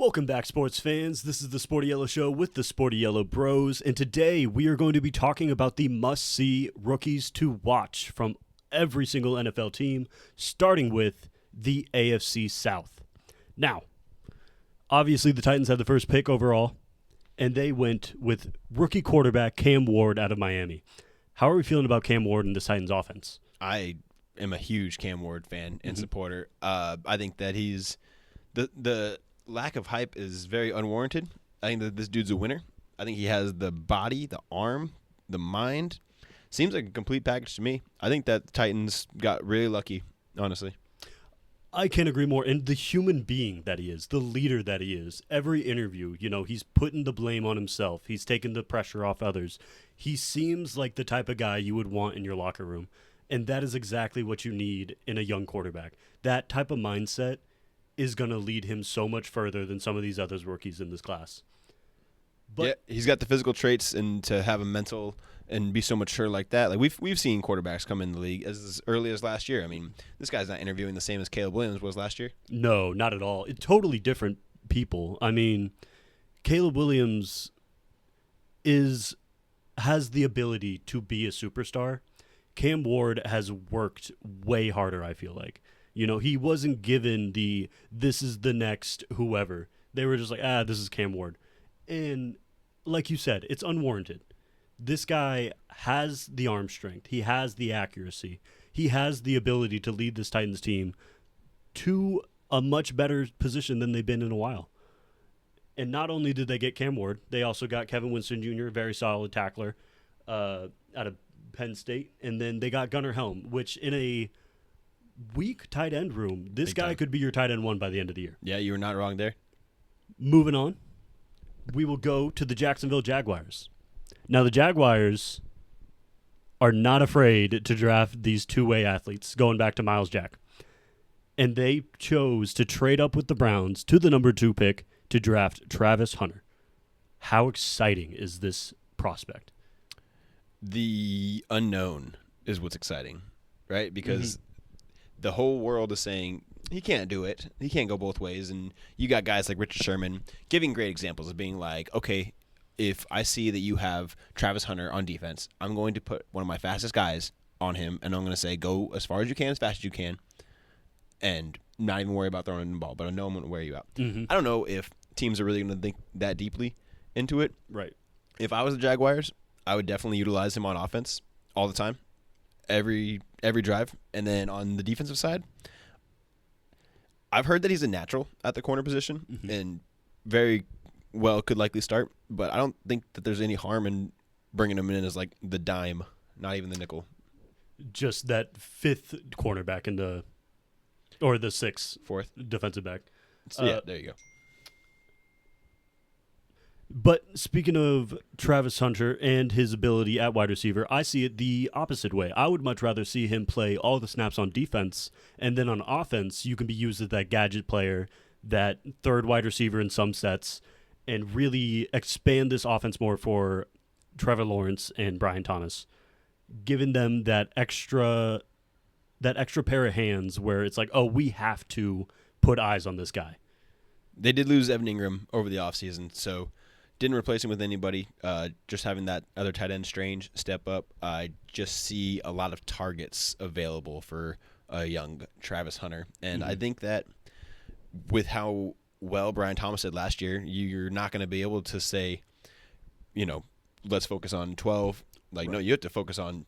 Welcome back, sports fans. This is the Sportiello Show with the Sportiello Bros, and today we are going to be talking about the must-see rookies to watch from every single NFL team, starting with the AFC South. Now, obviously the Titans had the first pick overall, and they went with rookie quarterback Cam Ward out of Miami. How are we feeling about Cam Ward and the Titans offense? I am a huge Cam Ward fan and supporter. I think that he's the lack of hype is very unwarranted. I think that this dude's a winner. I think he has the body, the arm, the mind. Seems like a complete package to me. I think that the Titans got really lucky, honestly. I can't agree more. And the human being that he is, the leader that he is, every interview, he's putting the blame on himself. He's taking the pressure off others. He seems like the type of guy you would want in your locker room. And that is exactly what you need in a young quarterback. That type of mindset is going to lead him so much further than some of these other rookies in this class. But yeah, he's got the physical traits and to have a mental and be so mature like that. Like we've seen quarterbacks come in the league as early as last year. I mean, this guy's not interviewing the same as Caleb Williams was last year. No, not at all. It's totally different people. I mean, Caleb Williams has the ability to be a superstar. Cam Ward has worked way harder, I feel like. He wasn't given this is the next whoever. They were just like, this is Cam Ward. And like you said, it's unwarranted. This guy has the arm strength. He has the accuracy. He has the ability to lead this Titans team to a much better position than they've been in a while. And not only did they get Cam Ward, they also got Kevin Winston Jr., a very solid tackler out of Penn State. And then they got Gunnar Helm, which in a weak tight end room, this guy could be your tight end one by the end of the year. Yeah, you were not wrong there. Moving on, we will go to the Jacksonville Jaguars. Now, the Jaguars are not afraid to draft these two-way athletes, going back to Miles Jack. And they chose to trade up with the Browns to the number 2 pick to draft Travis Hunter. How exciting is this prospect? The unknown is what's exciting, right? Because the whole world is saying he can't do it. He can't go both ways. And you got guys like Richard Sherman giving great examples of being like, okay, if I see that you have Travis Hunter on defense, I'm going to put one of my fastest guys on him, and I'm going to say go as far as you can, as fast as you can, and not even worry about throwing the ball. But I know I'm going to wear you out. I don't know if teams are really going to think that deeply into it. Right. If I was the Jaguars, I would definitely utilize him on offense all the time, every drive. And then on the defensive side, I've heard that he's a natural at the corner position and very well could likely start, but I don't think that there's any harm in bringing him in as like the dime, not even the nickel. Just that 5th cornerback or the 6th, 4th defensive back. So, yeah, there you go. But speaking of Travis Hunter and his ability at wide receiver, I see it the opposite way. I would much rather see him play all the snaps on defense, and then on offense, you can be used as that gadget player, that third wide receiver in some sets, and really expand this offense more for Trevor Lawrence and Brian Thomas, giving them that extra pair of hands where it's like, oh, we have to put eyes on this guy. They did lose Evan Ingram over the offseason, so didn't replace him with anybody. Just having that other tight end, Strange, step up. I just see a lot of targets available for a young Travis Hunter. And I think that with how well Brian Thomas did last year, you're not going to be able to say, let's focus on 12. No, you have to focus on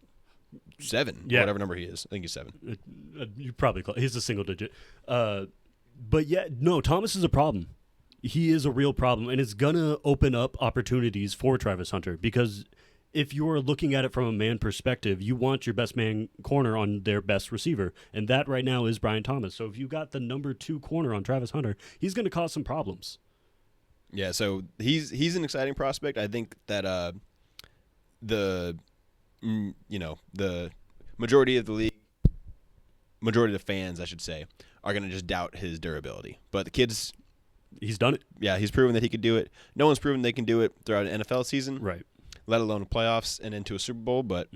7, whatever number he is. I think he's 7. You're probably close. He's a single digit. But yeah, no, Thomas is a problem. He is a real problem, and it's going to open up opportunities for Travis Hunter because if you're looking at it from a man perspective, you want your best man corner on their best receiver, and that right now is Brian Thomas. So if you got the number 2 corner on Travis Hunter, he's going to cause some problems. Yeah, so he's an exciting prospect. I think that the majority of the league, majority of the fans, I should say, are going to just doubt his durability. But the kid's he's done it. Yeah, he's proven that he could do it. No one's proven they can do it throughout an NFL season, right? Let alone playoffs and into a Super Bowl. But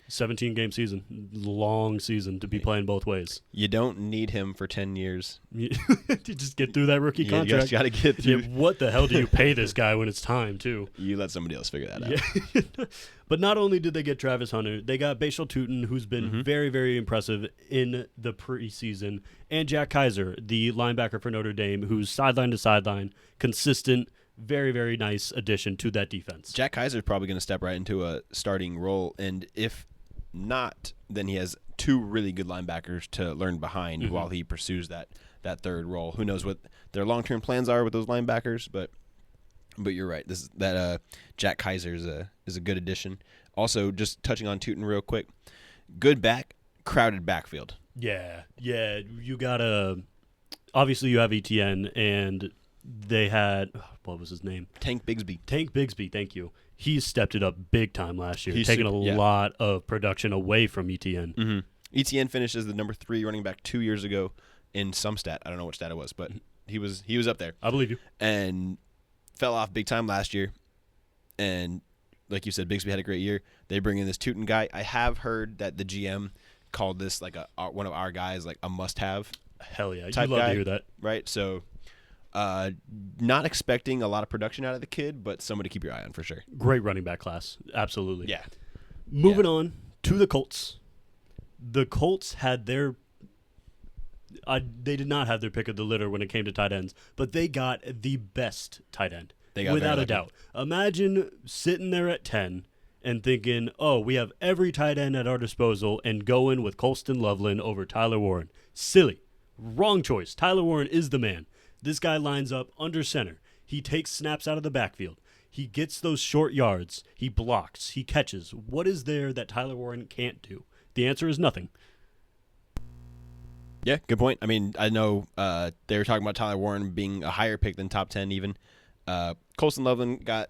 17-game season. Long season to be playing both ways. You don't need him for 10 years. To just get through that rookie contract. You just got to get through. Yeah, what the hell do you pay this guy when it's time, too? You let somebody else figure that out. Yeah. But not only did they get Travis Hunter, they got Bashal Tutin, who's been very, very impressive in the preseason, and Jack Kaiser, the linebacker for Notre Dame, who's sideline to sideline, consistent, very, very nice addition to that defense. Jack Kaiser is probably going to step right into a starting role, and if not, then he has two really good linebackers to learn behind while he pursues that third role. Who knows what their long-term plans are with those linebackers, but you're right. Jack Kaiser is a good addition. Also, just touching on Tutin real quick, good back, crowded backfield. Yeah. You gotta. Obviously, you have ETN, and they had what was his name? Tank Bigsby. Thank you. He's stepped it up big time last year, taking a lot of production away from ETN. ETN finished as the number 3 running back 2 years ago in some stat. I don't know what stat it was, but he was up there. I believe you. And fell off big time last year. And like you said, Bigsby had a great year. They bring in this Tutin guy. I have heard that the GM called this like one of our guys, like a must-have. Hell yeah, you love to hear that, right? So, not expecting a lot of production out of the kid, but somebody to keep your eye on for sure. Great running back class, absolutely. Yeah. Moving on to the Colts. The Colts had their. They did not have their pick of the litter when it came to tight ends, but they got the best tight end. They got without a doubt. Imagine sitting there at 10 and thinking, oh, we have every tight end at our disposal, and going with Colston Loveland over Tyler Warren. Silly. Wrong choice. Tyler Warren is the man. This guy lines up under center. He takes snaps out of the backfield. He gets those short yards. He blocks. He catches. What is there that Tyler Warren can't do? The answer is nothing. Yeah, good point. I mean, I know they were talking about Tyler Warren being a higher pick than top 10 even. Colston Loveland got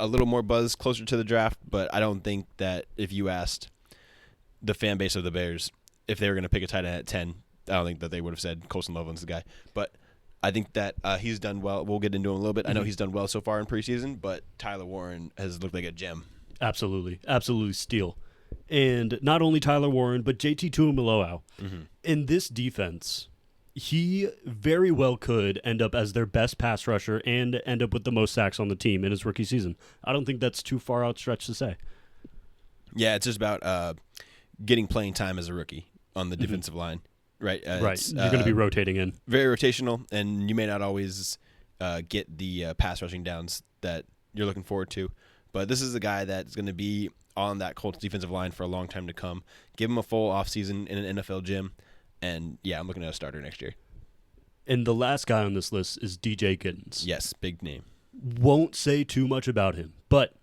a little more buzz closer to the draft, but I don't think that if you asked the fan base of the Bears if they were going to pick a tight end at 10, I don't think that they would have said Colston Loveland's the guy. But I think that he's done well. We'll get into him a little bit. I know he's done well so far in preseason, but Tyler Warren has looked like a gem. Absolutely. Absolutely steal. And not only Tyler Warren, but JT Tuimoloau. In this defense, he very well could end up as their best pass rusher and end up with the most sacks on the team in his rookie season. I don't think that's too far outstretched to say. Yeah, it's just about getting playing time as a rookie on the defensive line. Right. Right. You're going to be rotating in. Very rotational, and you may not always get the pass rushing downs that you're looking forward to. But this is a guy that's going to be on that Colts defensive line for a long time to come. Give him a full offseason in an NFL gym, and, yeah, I'm looking at a starter next year. And the last guy on this list is DJ Giddens. Yes, big name. Won't say too much about him, but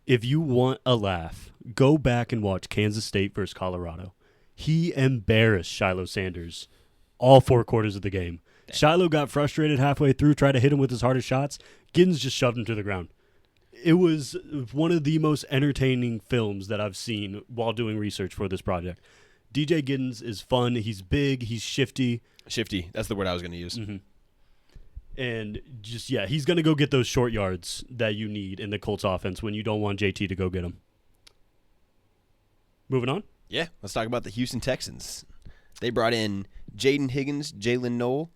if you want a laugh, go back and watch Kansas State versus Colorado. He embarrassed Shiloh Sanders all 4 quarters of the game. Dang. Shiloh got frustrated halfway through, tried to hit him with his hardest shots. Giddens just shoved him to the ground. It was one of the most entertaining films that I've seen while doing research for this project. DJ Giddens is fun. He's big. He's shifty. Shifty. That's the word I was going to use. And just, yeah, he's going to go get those short yards that you need in the Colts offense when you don't want JT to go get them. Moving on. Yeah, let's talk about the Houston Texans. They brought in Jaden Higgins, Jalen Noel,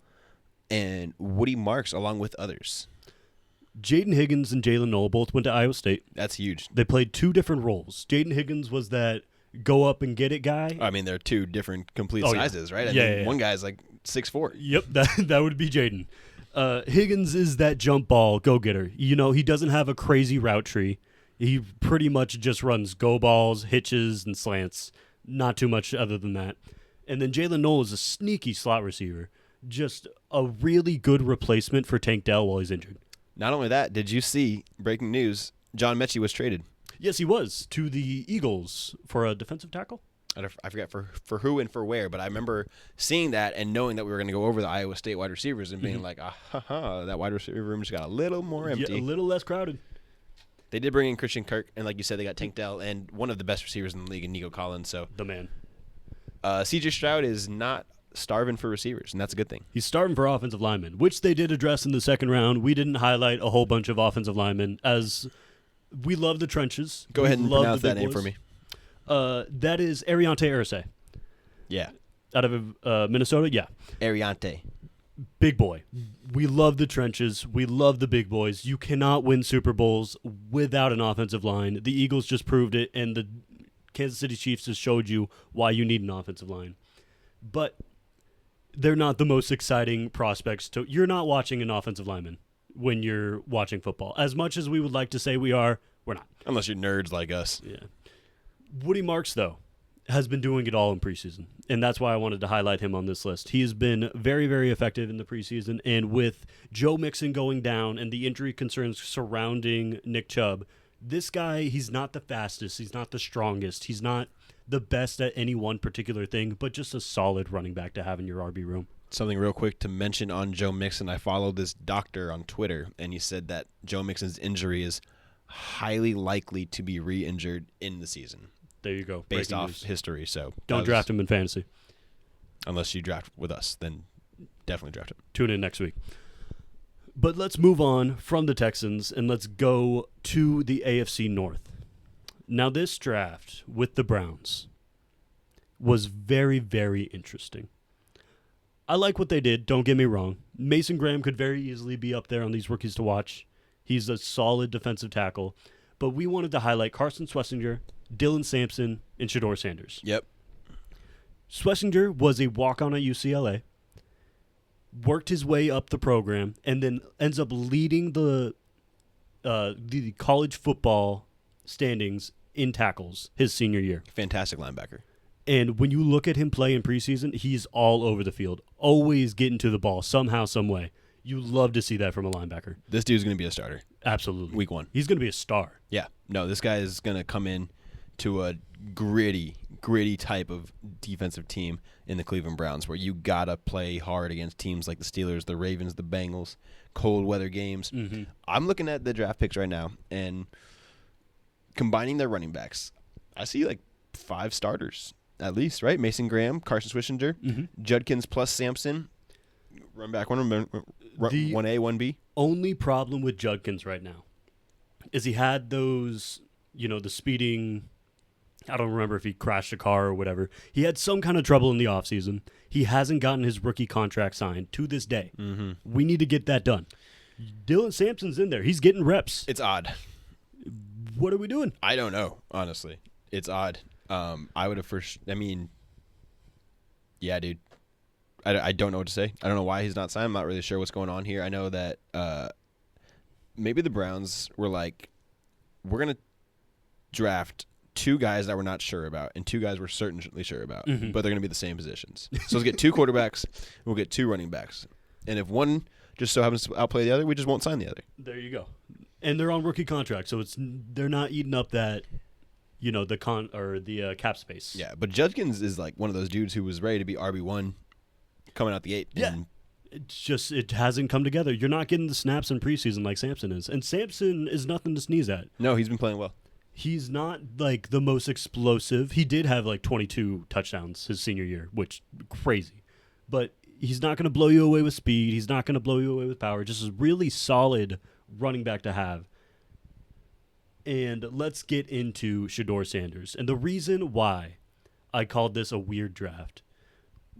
and Woody Marks, along with others. Jaden Higgins and Jalen Noel both went to Iowa State. That's huge. They played 2 different roles. Jaden Higgins was that go up and get it guy. I mean, they're 2 different complete sizes, right? I mean, one guy's like 6'4". Yep, that would be Jaden. Higgins is that jump ball go-getter. You know, he doesn't have a crazy route tree. He pretty much just runs go balls, hitches, and slants. Not too much other than that. And then Jalen Noel is a sneaky slot receiver. Just a really good replacement for Tank Dell while he's injured. Not only that, did you see, breaking news, John Mechie was traded? Yes, he was, to the Eagles for a defensive tackle. I forget for who and for where, but I remember seeing that and knowing that we were going to go over the Iowa State wide receivers and being like, that wide receiver room just got a little more empty. Yeah, a little less crowded. They did bring in Christian Kirk, and like you said, they got Tank Dell and one of the best receivers in the league, Nico Collins. So the man. C.J. Stroud is not starving for receivers, and that's a good thing. He's starving for offensive linemen, which they did address in the second round. We didn't highlight a whole bunch of offensive linemen, as we love the trenches. Go ahead and pronounce that name for me. That is Ariante Irsay. Yeah. Out of Minnesota? Yeah. Ariante. Big boy. We love the trenches. We love the big boys. You cannot win Super Bowls without an offensive line. The Eagles just proved it, and the Kansas City Chiefs just showed you why you need an offensive line. But they're not the most exciting prospects. You're not watching an offensive lineman when you're watching football. As much as we would like to say we are, we're not. Unless you're nerds like us. Yeah. Woody Marks, though, has been doing it all in preseason, and that's why I wanted to highlight him on this list. He has been very, very effective in the preseason, and with Joe Mixon going down and the injury concerns surrounding Nick Chubb, this guy, he's not the fastest, he's not the strongest, he's not the best at any one particular thing, but just a solid running back to have in your RB room. Something real quick to mention on Joe Mixon. I followed this doctor on Twitter, and he said that Joe Mixon's injury is highly likely to be re-injured in the season. There you go. Based Breaking off news. history. So Don't draft him in fantasy. Unless you draft with us, then definitely draft him. Tune in next week. But let's move on from the Texans, and let's go to the AFC North. Now, this draft with the Browns was very, very interesting. I like what they did, don't get me wrong. Mason Graham could very easily be up there on these rookies to watch. He's a solid defensive tackle. But we wanted to highlight Carson Schlesinger, Dylan Sampson, and Shedeur Sanders. Yep. Schlesinger was a walk-on at UCLA, worked his way up the program, and then ends up leading the college football standings in tackles his senior year. Fantastic linebacker. And when you look at him play in preseason, he's all over the field, always getting to the ball somehow, some way. You love to see that from a linebacker. This dude's going to be a starter. Absolutely. Week 1. He's going to be a star. Yeah. No, this guy is going to come in to a gritty type of defensive team in the Cleveland Browns where you got to play hard against teams like the Steelers, the Ravens, the Bengals, cold weather games. Mm-hmm. I'm looking at the draft picks right now, and combining their running backs, I see like 5 starters at least, right? Mason Graham, Carson Schlesinger, Judkins plus Sampson, run back 1A, 1B. Only problem with Judkins right now is he had those, the speeding. I don't remember if he crashed a car or whatever. He had some kind of trouble in the offseason. He hasn't gotten his rookie contract signed to this day. Mm-hmm. We need to get that done. Dylan Sampson's in there. He's getting reps. It's odd. What are we doing? I don't know, honestly. It's odd. I would have first. I mean, yeah, dude. I don't know what to say. I don't know why he's not signed. I'm not really sure what's going on here. I know that maybe the Browns were like, we're going to draft 2 guys that we're not sure about and 2 guys we're certainly sure about, but they're going to be the same positions. So let's get 2 quarterbacks, and we'll get 2 running backs. And if one just so happens to outplay the other, we just won't sign the other. There you go. And they're on rookie contract, so they're not eating up that, the cap space. Yeah, but Judkins is like one of those dudes who was ready to be RB1 coming out the 8. Yeah. It hasn't come together. You're not getting the snaps in preseason like Sampson is. And Sampson is nothing to sneeze at. No, he's been playing well. He's not like the most explosive. He did have like 22 touchdowns his senior year, which crazy. But he's not going to blow you away with speed. He's not going to blow you away with power. Just a really solid running back to have. And let's get into Shedeur Sanders. And the reason why I called this a weird draft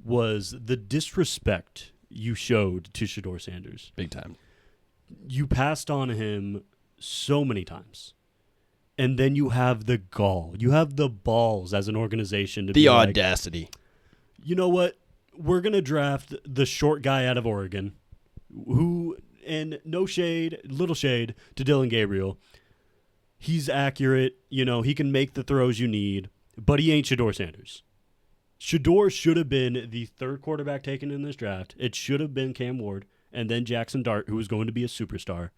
was the disrespect you showed to Shedeur Sanders. Big time. You passed on him so many times. And then you have the gall. You have the balls as an organization to be like, the audacity. You know what? We're going to draft the short guy out of Oregon who, and no shade, little shade to Dylan Gabriel. He's accurate. He can make the throws you need, but he ain't Shedeur Sanders. Shedeur should have been the 3rd quarterback taken in this draft. It should have been Cam Ward, and then Jackson Dart, who was going to be a superstar,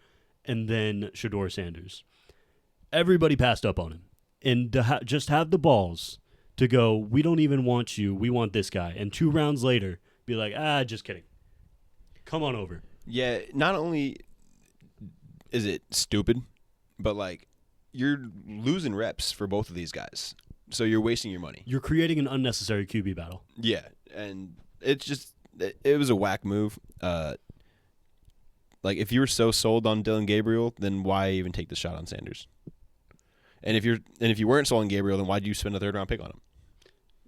and then Shedeur Sanders. Everybody passed up on him. And to just have the balls to go, we don't even want you, we want this guy. And 2 rounds later, be like, just kidding. Come on over. Yeah, not only is it stupid, but like you're losing reps for both of these guys. So you're wasting your money. You're creating an unnecessary QB battle. Yeah, and it's just it was a whack move. Like if you were so sold on Dylan Gabriel, then why even take the shot on Sanders? And if you weren't sold on Gabriel, then why'd you spend a 3rd-round pick on him?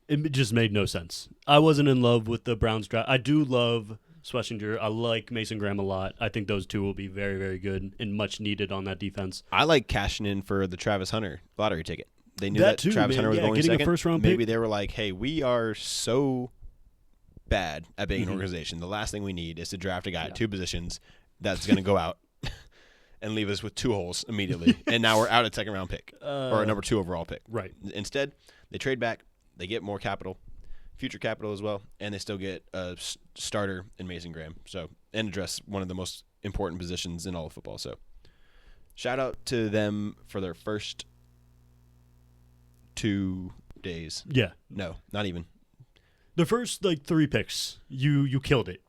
It just made no sense. I wasn't in love with the Browns draft. I do love Schlesinger. I like Mason Graham a lot. I think those two will be very, very good and much needed on that defense. I like cashing in for the Travis Hunter lottery ticket. They knew That that too, Travis man. Hunter was Yeah, going getting a second. first-round Maybe pick. they were like, hey, we are so bad at being Mm-hmm. an organization. The last thing we need is to draft a guy at 2 positions that's going to go out and leave us with 2 holes immediately. And now we're out a 2nd-round pick or a number 2 overall pick. Right. Instead, they trade back. They get more capital, future capital as well, and they still get a starter in Mason Graham. So, and address one of the most important positions in all of football. So, shout out to them for their first 2 days. Yeah. No, not even. The first 3 picks, you killed it.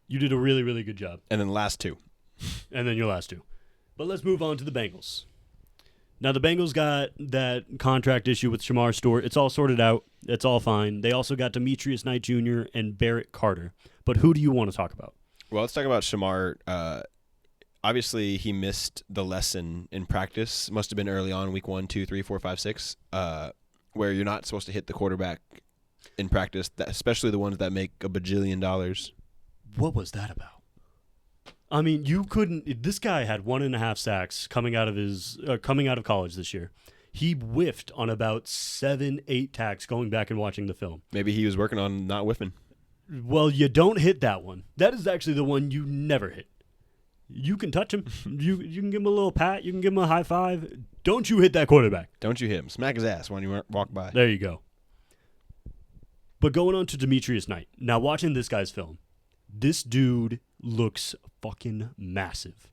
You did a really, really good job. And then the last 2. And then your last 2. But let's move on to the Bengals. Now, the Bengals got that contract issue with Shamar Stewart. It's all sorted out. It's all fine. They also got Demetrius Knight Jr. and Barrett Carter. But who do you want to talk about? Well, let's talk about Shamar. Obviously, he missed the lesson in practice. Must have been early on, week 1, 2, 3, 4, 5, 6, where you're not supposed to hit the quarterback in practice, especially the ones that make a bajillion dollars. What was that about? I mean, you couldn't. This guy had 1.5 sacks coming out of college this year. He whiffed on about 7, 8 tacks going back and watching the film. Maybe he was working on not whiffing. Well, you don't hit that one. That is actually the one you never hit. You can touch him. You can give him a little pat. You can give him a high five. Don't you hit that quarterback. Don't you hit him. Smack his ass when you walk by. There you go. But going on to Demetrius Knight. Now, watching this guy's film, this dude looks fucking massive.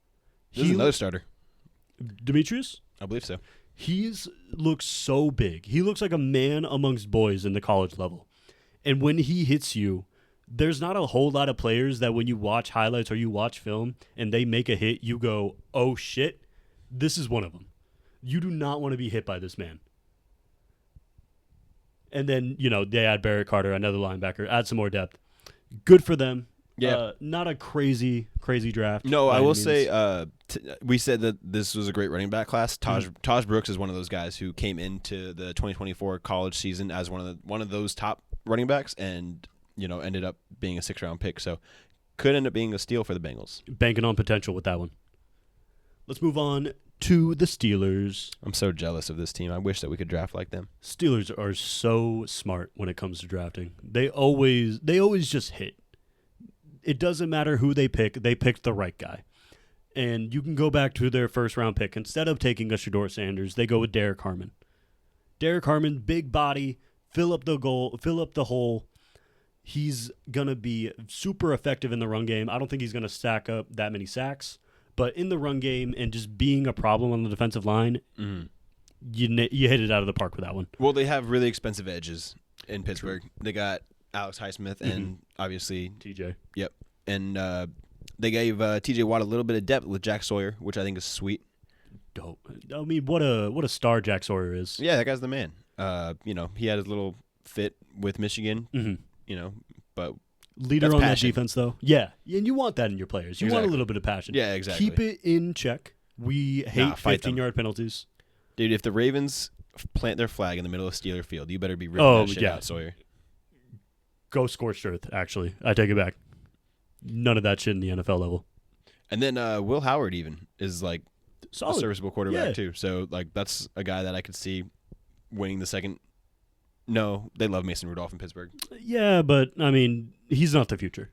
This is another starter. Demetrius? I believe so. He looks so big. He looks like a man amongst boys in the college level. And when he hits you, there's not a whole lot of players that when you watch highlights or you watch film and they make a hit, you go, oh shit, this is one of them. You do not want to be hit by this man. And then, they add Barrett Carter, another linebacker, add some more depth. Good for them. Yeah. Not a crazy draft. No, I by will any say we said that this was a great running back class. Taj Brooks is one of those guys who came into the 2024 college season as one of those top running backs and, ended up being a 6th-round pick. So could end up being a steal for the Bengals. Banking on potential with that one. Let's move on to the Steelers. I'm so jealous of this team. I wish that we could draft like them. Steelers are so smart when it comes to drafting. They always just hit. It doesn't matter who they pick the right guy. And you can go back to their 1st-round pick. Instead of taking a Shedeur Sanders, they go with Derek Harmon. Derek Harmon, big body, fill up the hole. He's going to be super effective in the run game. I don't think he's going to stack up that many sacks. But in the run game and just being a problem on the defensive line, you hit it out of the park with that one. Well, they have really expensive edges in Pittsburgh. True. They got Alex Highsmith and obviously TJ. Yep. And they gave TJ Watt a little bit of depth with Jack Sawyer, which I think is sweet. Dope. I mean, what a star Jack Sawyer is. Yeah, that guy's the man. He had his little fit with Michigan, but leader on that defense, though. Yeah, and you want that in your players. You want a little bit of passion. Yeah, exactly. Keep it in check. We hate 15-yard penalties. Dude, if the Ravens plant their flag in the middle of Steeler Field, you better be ripping that shit out, Sawyer. Go scorched earth, actually. I take it back. None of that shit in the NFL level. And then Will Howard even is like solid. A serviceable quarterback too. So that's a guy that I could see winning the second. No, they love Mason Rudolph in Pittsburgh. Yeah, but I mean, he's not the future.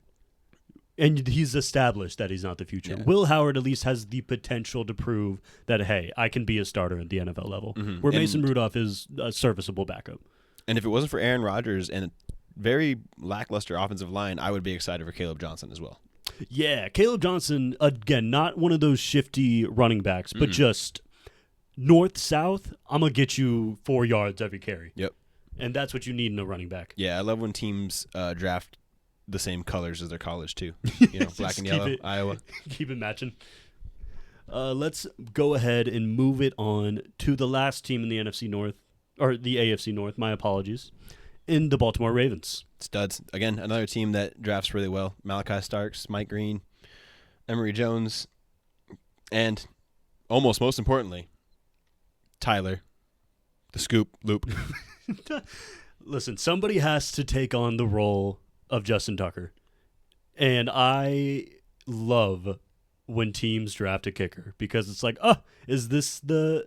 And he's established that he's not the future. Yeah. Will Howard at least has the potential to prove that, hey, I can be a starter at the NFL level, where Mason Rudolph is a serviceable backup. And if it wasn't for Aaron Rodgers and a very lackluster offensive line, I would be excited for Caleb Johnson as well. Yeah, Caleb Johnson, again, not one of those shifty running backs, but just north-south, I'm going to get you 4 yards every carry. Yep. And that's what you need in a running back. Yeah, I love when teams draft the same colors as their college, too. Black and yellow, Iowa. Keep it matching. Let's go ahead and move it on to the last team in the NFC North, or the AFC North, my apologies, in the Baltimore Ravens. Studs. Again, another team that drafts really well. Malachi Starks, Mike Green, Emory Jones, and almost most importantly, Tyler The scoop loop. Listen, somebody has to take on the role of Justin Tucker. And I love when teams draft a kicker because it's like, is this the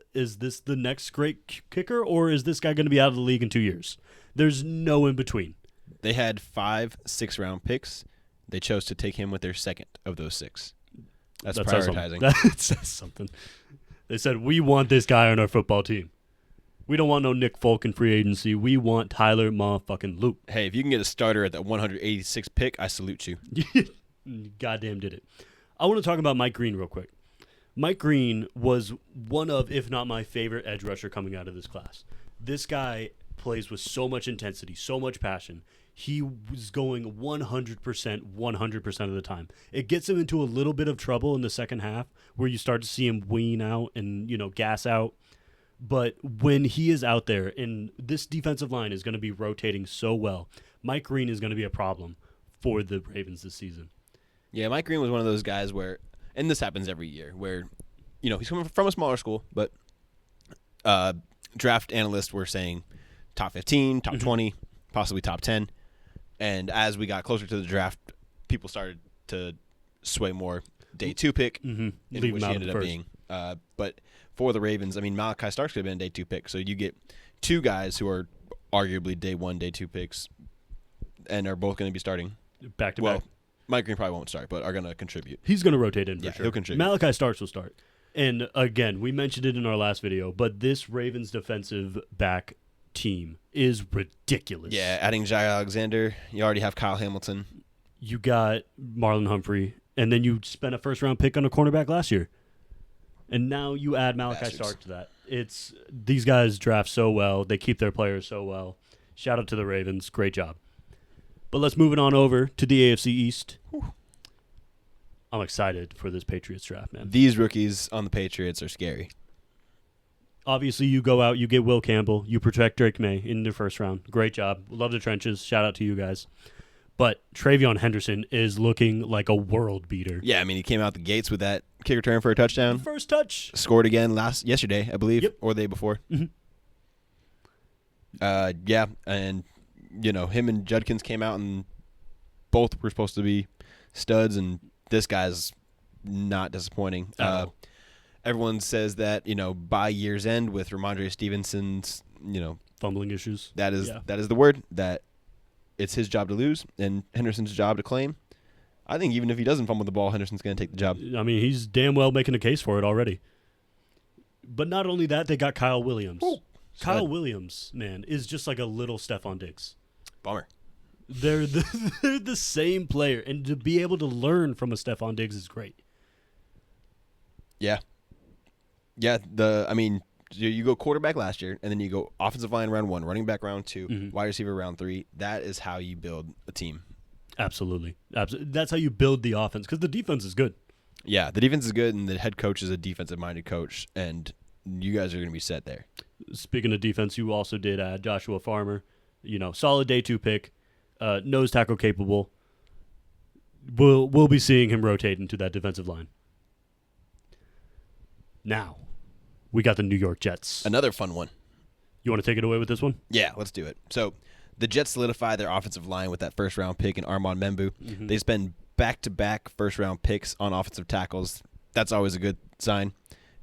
next great kicker, or is this guy going to be out of the league in 2 years? There's no in between. They had 5 6-round picks. They chose to take him with their second of those 6. That's prioritizing. That says something. They said, we want this guy on our football team. We don't want no Nick Folk in free agency. We want Tyler motherfucking Loop. Hey, if you can get a starter at that 186 pick, I salute you. Goddamn did it. I want to talk about Mike Green real quick. Mike Green was one of, if not my favorite edge rusher coming out of this class. This guy plays with so much intensity, so much passion. He was going 100% of the time. It gets him into a little bit of trouble in the second half where you start to see him wean out and, gas out. But when he is out there, and this defensive line is going to be rotating so well, Mike Green is going to be a problem for the Ravens this season. Yeah, Mike Green was one of those guys where, and this happens every year, where, he's coming from a smaller school, but draft analysts were saying top 15, top 20, possibly top 10. And as we got closer to the draft, people started to sway more day 2 pick, in which he ended up being. But for the Ravens, Malachi Starks could have been a day 2 pick. So you get 2 guys who are arguably day 1, day 2 picks, and are both going to be starting back to back. back. Mike Green probably won't start, but are going to contribute. He's going to rotate in for sure. He'll contribute. Malachi Starks will start. And again, we mentioned it in our last video, but this Ravens defensive back team is ridiculous. Yeah, adding Jair Alexander, you already have Kyle Hamilton. You got Marlon Humphrey, and then you spent a first-round pick on a cornerback last year. And now you add Malachi Stark to that. These guys draft so well. They keep their players so well. Shout out to the Ravens. Great job. But let's move it on over to the AFC East. Whew. I'm excited for this Patriots draft, man. These rookies on the Patriots are scary. Obviously, you go out, you get Will Campbell, you protect Drake May in the first round. Great job. Love the trenches. Shout out to you guys. But Travion Henderson is looking like a world beater. Yeah, he came out the gates with that kick return for a touchdown. First touch. Scored again yesterday, I believe, or the day before. Mm-hmm. Yeah, and him and Judkins came out, and both were supposed to be studs, and this guy's not disappointing. Everyone says that by year's end with Ramondre Stevenson's fumbling issues. That is the word, that it's his job to lose and Henderson's job to claim. I think even if he doesn't fumble the ball, Henderson's going to take the job. He's damn well making a case for it already. But not only that, they got Kyle Williams. Ooh, Kyle Williams, man, is just like a little Stephon Diggs. Bummer. They're the same player, and to be able to learn from a Stephon Diggs is great. Yeah. Yeah, you go quarterback last year, and then you go offensive line round 1, running back round 2, wide receiver round 3. That is how you build a team. Absolutely. That's how you build the offense, because the defense is good. Yeah, the defense is good, and the head coach is a defensive-minded coach, and you guys are going to be set there. Speaking of defense, you also did add Joshua Farmer. Solid day 2 pick, nose tackle capable. We'll be seeing him rotate into that defensive line. Now, we got the New York Jets. Another fun one. You want to take it away with this one? Yeah, let's do it. So, the Jets solidify their offensive line with that first-round pick in Armand Membu. Mm-hmm. They spend back-to-back first-round picks on offensive tackles. That's always a good sign.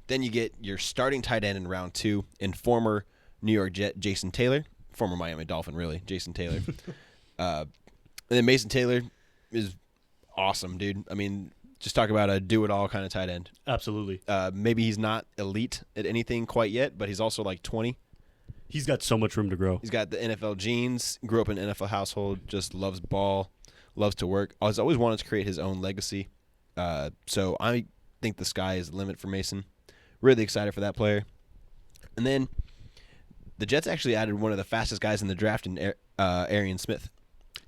Then you get your starting tight end in round 2 in former New York Jet Jason Taylor. Former Miami Dolphin, really, Jason Taylor. And then Mason Taylor is awesome, dude. Just talk about a do-it-all kind of tight end. Absolutely. Maybe he's not elite at anything quite yet, but he's also like 20. He's got so much room to grow. He's got the NFL genes, grew up in an NFL household, just loves ball, loves to work. He's always wanted to create his own legacy. So I think the sky is the limit for Mason. Really excited for that player. And then the Jets actually added one of the fastest guys in the draft in Arian Smith.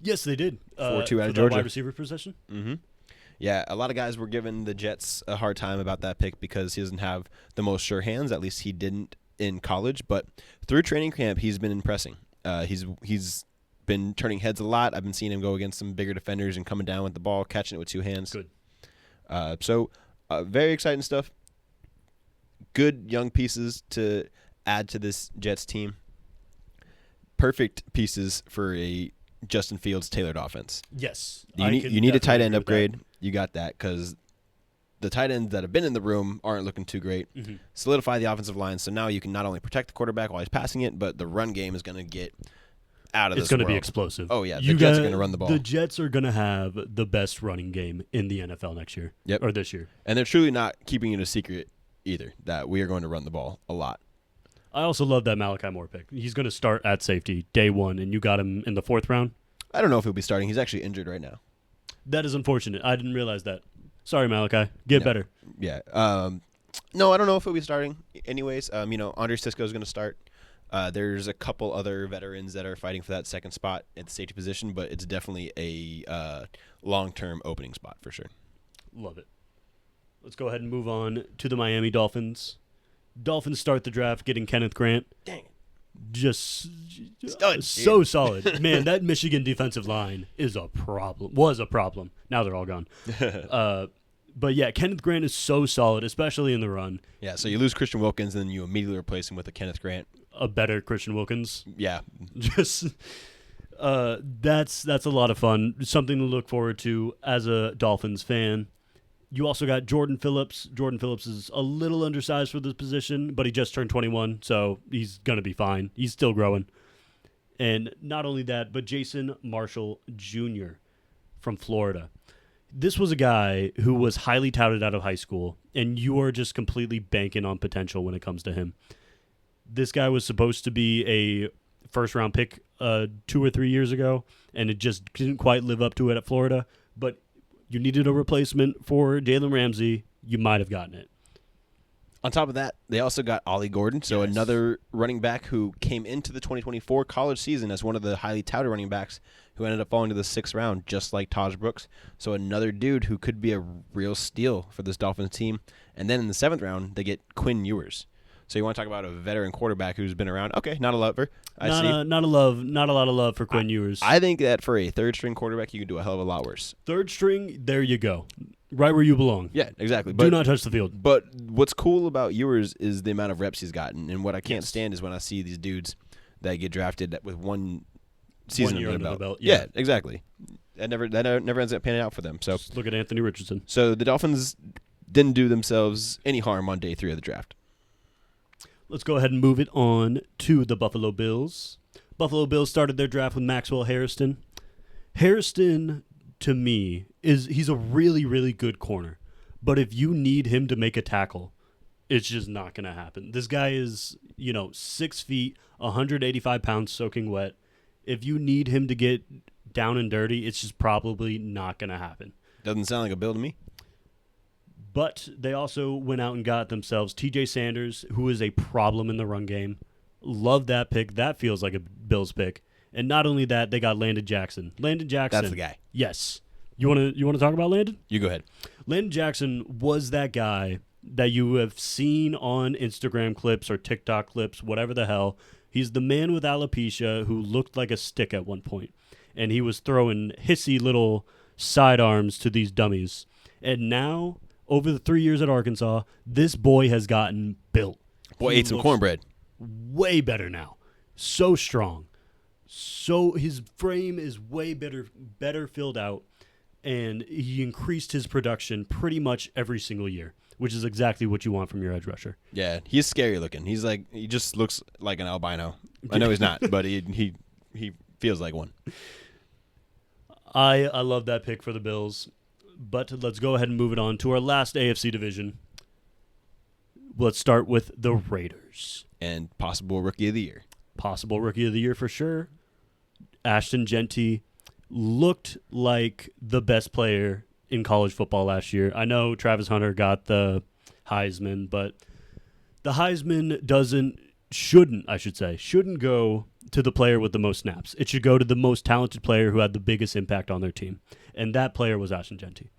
Yes, they did. 4-2 out of the Georgia. Wide receiver position. Mm-hmm. Yeah, a lot of guys were giving the Jets a hard time about that pick because he doesn't have the most sure hands. At least he didn't in college. But through training camp, he's been impressing. He's been turning heads a lot. I've been seeing him go against some bigger defenders and coming down with the ball, catching it with 2 hands. Good. So very exciting stuff. Good young pieces to add to this Jets team. Perfect pieces for a Justin Fields tailored offense. Yes. You need a tight end upgrade. You got that because the tight ends that have been in the room aren't looking too great. Mm-hmm. Solidify the offensive line, so now you can not only protect the quarterback while he's passing it, but the run game is going to get out of this world. It's going to be explosive. Oh, yeah. The Jets are going to run the ball. The Jets are going to have the best running game in the NFL next year. Yep. Or this year. And they're truly not keeping it a secret either, that we are going to run the ball a lot. I also love that Malachi Moore pick. He's going to start at safety day one, and you got him in the 4th round? I don't know if he'll be starting. He's actually injured right now. That is unfortunate. I didn't realize that. Sorry, Malachi. Get better. Yeah. No, I don't know if he'll be starting anyways. Andre Sisco is going to start. There's a couple other veterans that are fighting for that second spot at the safety position, but it's definitely a long-term opening spot for sure. Love it. Let's go ahead and move on to the Miami Dolphins. Dolphins start the draft getting Kenneth Grant. Dang it. Just Stud, so dude. solid. Man, that Michigan defensive line is a problem. Was a problem. Now they're all gone. But yeah, Kenneth Grant is so solid, especially in the run. Yeah, so you lose Christian Wilkins, and then you immediately replace him with a Kenneth Grant. A better Christian Wilkins. Yeah. Just that's a lot of fun. Something to look forward to as a Dolphins fan. You also got Jordan Phillips. Jordan Phillips is a little undersized for this position, but he just turned 21, so he's going to be fine. He's still growing. And not only that, but Jason Marshall Jr. from Florida. This was a guy who was highly touted out of high school, and you are just completely banking on potential when it comes to him. This guy was supposed to be a first-round pick 2 or 3 years ago, and it just didn't quite live up to it at Florida, but you needed a replacement for Jalen Ramsey, you might have gotten it. On top of that, they also got Ollie Gordon, so another running back who came into the 2024 college season as one of the highly touted running backs who ended up falling to the 6th round, just like Taj Brooks. So another dude who could be a real steal for this Dolphins team. And then in the 7th round, they get Quinn Ewers. So you want to talk about a veteran quarterback who's been around? Okay, not a lover. Not a lot of love for Quinn Ewers. I think that for a 3rd-string quarterback, you can do a hell of a lot worse. 3rd string, there you go. Right where you belong. Yeah, exactly. Do not touch the field. But what's cool about Ewers is the amount of reps he's gotten. And what I can't stand is when I see these dudes that get drafted with one season under under the belt. Yeah, exactly. That never ends up panning out for them. So just look at Anthony Richardson. So the Dolphins didn't do themselves any harm on day 3 of the draft. Let's go ahead and move it on to the Buffalo Bills. Buffalo Bills started their draft with Maxwell Hairston. Hairston, to me, he's a really, really good corner. But if you need him to make a tackle, it's just not going to happen. This guy is, 6 feet, 185 pounds soaking wet. If you need him to get down and dirty, it's just probably not going to happen. Doesn't sound like a bill to me. But they also went out and got themselves TJ Sanders, who is a problem in the run game. Love that pick. That feels like a Bills pick. And not only that, they got Landon Jackson. Landon Jackson. That's the guy. Yes. You want to talk about Landon? You go ahead. Landon Jackson was that guy that you have seen on Instagram clips or TikTok clips, whatever the hell. He's the man with alopecia who looked like a stick at one point. And he was throwing hissy little sidearms to these dummies. And now, over the 3 years at Arkansas, this boy has gotten built. Boy ate some cornbread. Way better now. So strong. So his frame is way better filled out. And he increased his production pretty much every single year, which is exactly what you want from your edge rusher. Yeah, he's scary looking. He just looks like an albino. I know he's not, but he feels like one. I love that pick for the Bills. But let's go ahead and move it on to our last AFC division. Let's start with the Raiders. And possible Rookie of the Year. Possible Rookie of the Year for sure. Ashton Genty looked like the best player in college football last year. I know Travis Hunter got the Heisman, but the Heisman shouldn't go to the player with the most snaps. It should go to the most talented player who had the biggest impact on their team. And that player was Ashton Genty.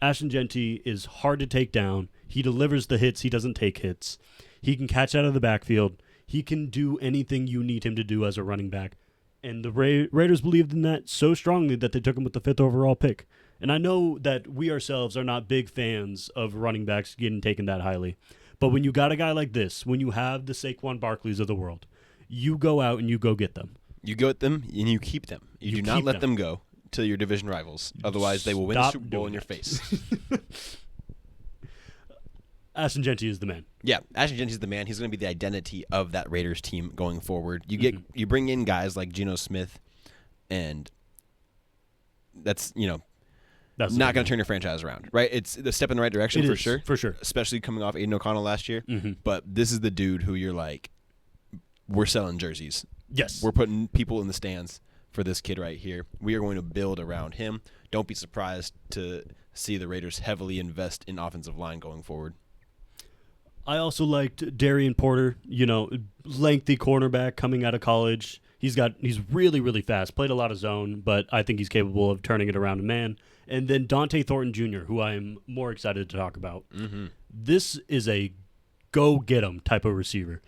Ashton Genty is hard to take down. He delivers the hits. He doesn't take hits. He can catch out of the backfield. He can do anything you need him to do as a running back. And the Raiders believed in that so strongly that they took him with the 5th overall pick. And I know that we ourselves are not big fans of running backs getting taken that highly. But when you got a guy like this, when you have the Saquon Barkleys of the world, you go out and you go get them. You go at them and you keep them. You do not let them go to your division rivals. Otherwise, they will win the Super Bowl in your face. Ashton Jeanty is the man. Yeah, Ashton Jeanty is the man. He's going to be the identity of that Raiders team going forward. You bring in guys like Geno Smith, and that's not going to turn your franchise around, right? It's the step in the right direction for sure. For sure. Especially coming off Aiden O'Connell last year. Mm-hmm. But this is the dude who you're like, we're selling jerseys. Yes. We're putting people in the stands for this kid right here. We are going to build around him. Don't be surprised to see the Raiders heavily invest in offensive line going forward. I also liked Darian Porter, lengthy cornerback coming out of college. He's really, really fast, played a lot of zone, but I think he's capable of turning it around in man. And then Dante Thornton Jr., who I am more excited to talk about. Mm-hmm. This is a go-get-'em type of receiver.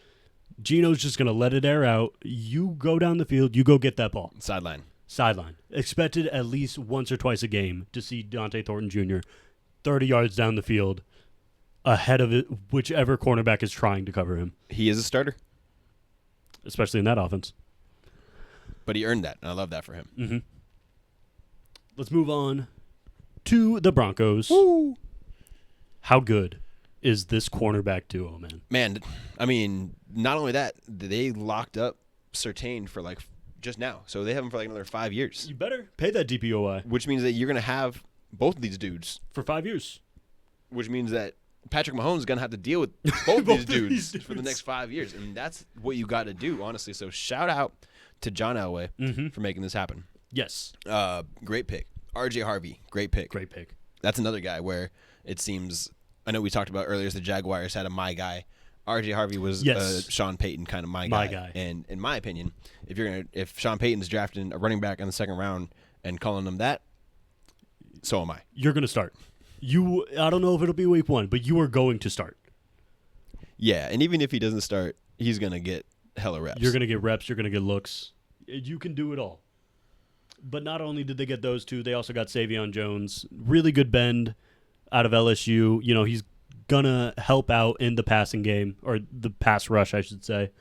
Geno's just going to let it air out. You go down the field, you go get that ball. Sideline. Expected at least once or twice a game to see Dante Thornton Jr. 30 yards down the field, ahead of it, whichever cornerback is trying to cover him. He is a starter. Especially in that offense. But he earned that, and I love that for him. Mm-hmm. Let's move on to the Broncos. Woo! How good is this cornerback duo, man? Man, I mean, not only that, they locked up Surtain for just now. So they have him for another 5 years. You better pay that DPOI. Which means that you're going to have both of these dudes. For 5 years. Which means that Patrick Mahomes is going to have to deal with both these dudes for the next 5 years. And that's what you got to do, honestly. So shout out to John Elway for making this happen. Yes. Great pick. RJ Harvey, great pick. Great pick. That's another guy where it seems, I know we talked about earlier, the Jaguars had a my guy. RJ Harvey was Sean Payton kind of my guy. And in my opinion, if Sean Payton's drafting a running back in the second round and calling him that, so am I. You're going to start. I don't know if it'll be week 1, but you are going to start. Yeah, and even if he doesn't start, he's going to get hella reps. You're going to get reps. You're going to get looks. You can do it all. But not only did they get those two, they also got Savion Jones. Really good bend out of LSU. He's going to help out in the passing game, or the pass rush, I should say.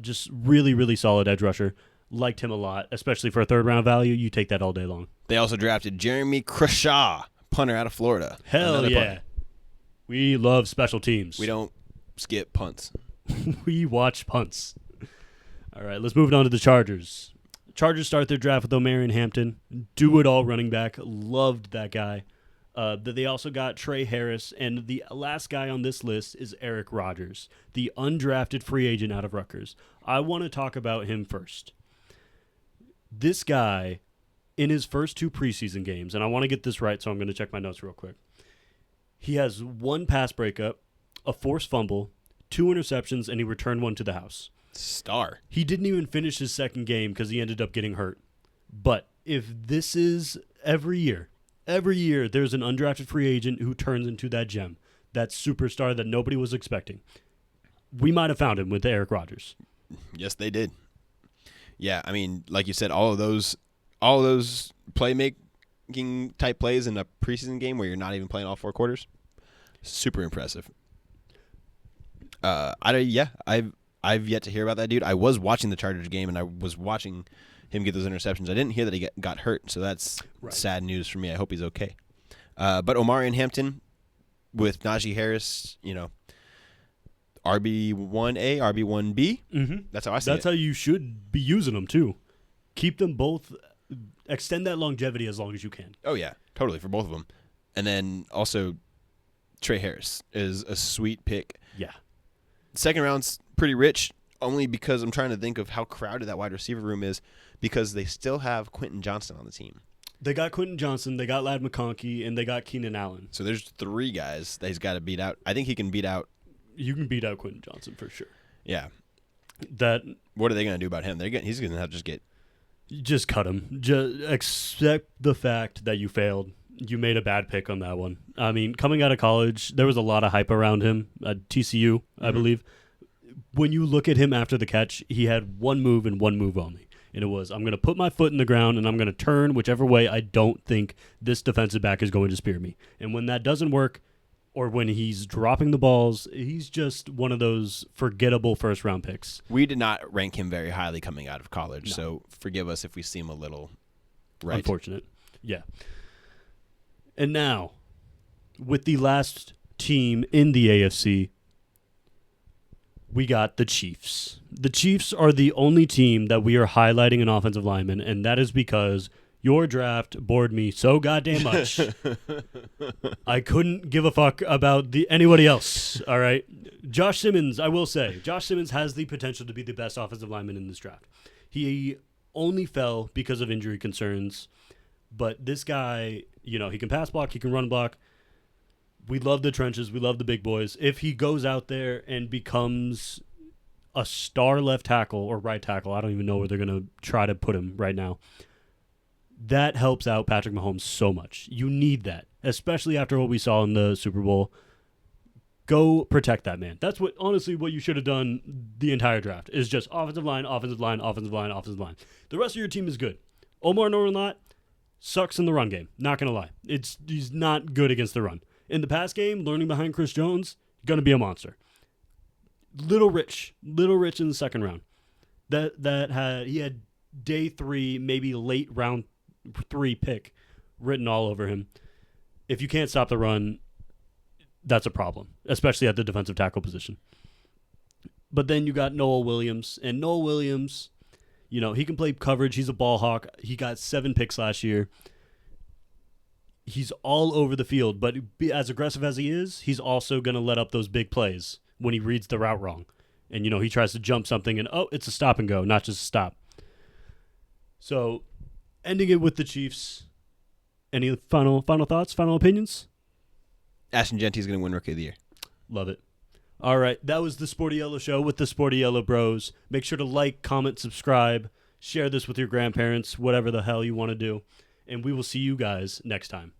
Just really, really solid edge rusher. Liked him a lot, especially for a third-round value. You take that all day long. They also drafted Jeremy Crashaw, punter out of Florida. Hell yeah. Punter. We love special teams. We don't skip punts. We watch punts. All right, let's move on to the Chargers. Chargers start their draft with Omarion Hampton. Do-it-all running back. Loved that guy. They also got Trey Harris, and the last guy on this list is Eric Rodgers, the undrafted free agent out of Rutgers. I want to talk about him first. This guy, in his first 2 preseason games, and I want to get this right, so I'm going to check my notes real quick. He has 1 pass breakup, a forced fumble, 2 interceptions, and he returned 1 to the house. Star. He didn't even finish his second game because he ended up getting hurt. But if this is every year there's an undrafted free agent who turns into that gem, that superstar that nobody was expecting. We might have found him with Eric Rodgers. Yes, they did. Yeah, I mean, like you said, all of those playmaking type plays in a preseason game where you're not even playing all 4 quarters, super impressive. I've yet to hear about that dude. I was watching the Chargers game, and I was watching him get those interceptions. I didn't hear that he got hurt, so that's sad news for me. I hope he's okay. But Omarion Hampton with Najee Harris, RB1A, RB1B. Mm-hmm. That's how I see it. That's how you should be using them, too. Keep them both. Extend that longevity as long as you can. Oh, yeah. Totally, for both of them. And then also Trey Harris is a sweet pick. Yeah. Second round's pretty rich, only because I'm trying to think of how crowded that wide receiver room is, because they still have Quentin Johnston on the team. They got Quentin Johnson, they got Ladd McConkey, and they got Keenan Allen. So there's 3 guys that he's got to beat out. I think he can beat out. You can beat out Quentin Johnson for sure. Yeah. What are they going to do about him? He's going to have to just cut him. Just accept the fact that you failed. You made a bad pick on that one. I mean, coming out of college, there was a lot of hype around him at TCU, I believe. When you look at him after the catch, he had 1 move and 1 move only. And it was, I'm going to put my foot in the ground and I'm going to turn whichever way I don't think this defensive back is going to spear me. And when that doesn't work, or when he's dropping the balls, he's just one of those forgettable first-round picks. We did not rank him very highly coming out of college, No. so forgive us if we seem a little right. Unfortunate. Yeah. And now, with the last team in the AFC, we got the Chiefs. The Chiefs are the only team that we are highlighting an offensive lineman, and that is because your draft bored me so goddamn much. I couldn't give a fuck about anybody else, all right? Josh Simmons, I will say, Josh Simmons has the potential to be the best offensive lineman in this draft. He only fell because of injury concerns, but this guy, he can pass block, he can run block. We love the trenches. We love the big boys. If he goes out there and becomes a star left tackle or right tackle, I don't even know where they're going to try to put him right now. That helps out Patrick Mahomes so much. You need that, especially after what we saw in the Super Bowl. Go protect that man. That's honestly what you should have done the entire draft, is just offensive line, offensive line, offensive line, offensive line. The rest of your team is good. Omar Norland sucks in the run game. Not going to lie. He's not good against the run. In the pass game, learning behind Chris Jones, going to be a monster. Little Rich in the second round. He had day 3, maybe late round 3 pick written all over him. If you can't stop the run, that's a problem, especially at the defensive tackle position. But then you got Noel Williams, and Noel Williams, he can play coverage. He's a ball hawk. He got 7 picks last year. He's all over the field, but as aggressive as he is, he's also going to let up those big plays when he reads the route wrong. And, he tries to jump something and, it's a stop and go, not just a stop. So, ending it with the Chiefs. Any final thoughts, final opinions? Ashton Genty is going to win Rookie of the Year. Love it. All right, that was the Sportiello Show with the Sportiello Bros. Make sure to like, comment, subscribe, share this with your grandparents, whatever the hell you want to do. And we will see you guys next time.